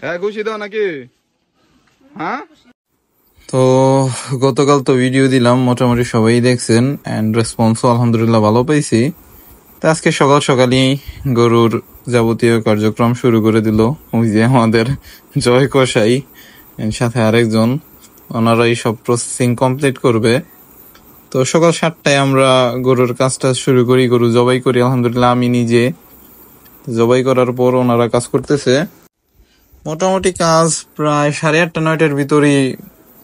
হ্যাঁ খুশি দাও নাকি? হ্যাঁ, তো গতকাল তো ভিডিও দিলাম, মোটামুটি সবাই দেখছেন এন্ড রেসপন্সও আলহামদুলিল্লাহ ভালো পাইছি। তো আজকে সকাল সকালই গরুর যাবতীয় কার্যক্রম শুরু করে দিল ওই যে আমাদের জয় কসাই সাথে আরেকজন, ওনারা এই সব প্রসেসিং কমপ্লিট করবে। তো সকাল 7টায় আমরা গরুর কাজটা শুরু করি, গরু জবাই করি আলহামদুলিল্লাহ আমি নিজে। জবাই করার পর ওনারা কাজ করতেছে। মোটামুটি কাজ প্রায় 8:30 9টার ভিতরেই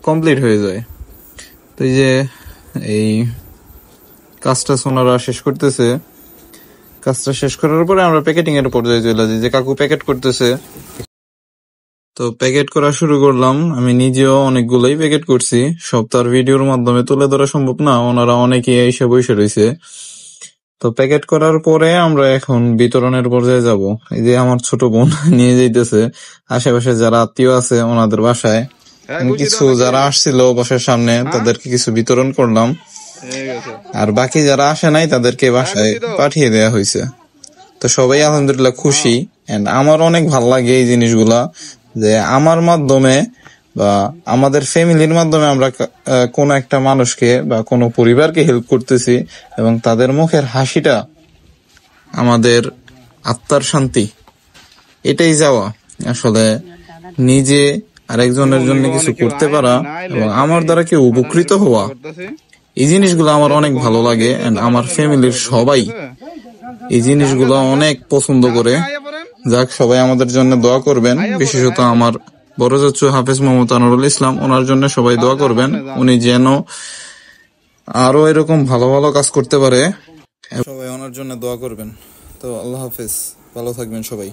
কমপ্লিট হয়ে যায়। তো এই যে এই কাজটা ওনারা শেষ করতেছে। কাজটা শেষ করার পরে আমরা প্যাকেটিং এর পর্যায়ে চলে যাই, যে কাকু প্যাকেট করতেছে। তো প্যাকেট করা শুরু করলাম, আমি নিজেও অনেকগুলোই প্যাকেট করছি। সব তার ভিডিওর মাধ্যমে তুলে ধরা সম্ভব না, ওনারা অনেকে এসে বসে রয়েছে। তো প্যাকেট করার পরে আমরা এখন বিতরণের পর্যায়ে যাব। এই যে আমার ছোট বোন নিয়ে যাইতেছে আশেপাশে যারা আত্মীয় আছে ওনাদের বাসায়। আমি কিছু যারা আসছিল বাসার সামনে তাদেরকে কিছু বিতরণ করলাম, আর বাকি যারা আসে নাই তাদেরকে বাসায় পাঠিয়ে দেয়া হয়েছে। তো সবাই আলহামদুলিল্লাহ খুশি। এন্ড আমার অনেক ভাল লাগে এই জিনিসগুলা, যে আমার মাধ্যমে বা আমাদের ফ্যামিলির মাধ্যমে আমরা কোনো একটা মানুষকে বা কোনো পরিবারকে হেল্প করতেছি, এবং তাদের মুখের হাসিটা আমাদের আত্মার শান্তি। এটাই যাওয়া আসলে, নিজে আরেকজনের জন্য কিছু করতে পারা এবং আমার দ্বারা কেউ উপকৃত হওয়া, এই জিনিসগুলো আমার অনেক ভালো লাগে। এন্ড আমার ফ্যামিলির সবাই এই জিনিসগুলো অনেক পছন্দ করে। যাক, সবাই আমাদের জন্য দোয়া করবেন, বিশেষত আমার বড় চাচু হাফেজ মোহাম্মদ আনোয়ারুল ইসলাম, ওনার জন্য সবাই দোয়া করবেন, উনি যেন আরো এরকম ভালো ভালো কাজ করতে পারে। সবাই ওনার জন্য দোয়া করবেন। তো আল্লাহ হাফেজ, ভালো থাকবেন সবাই।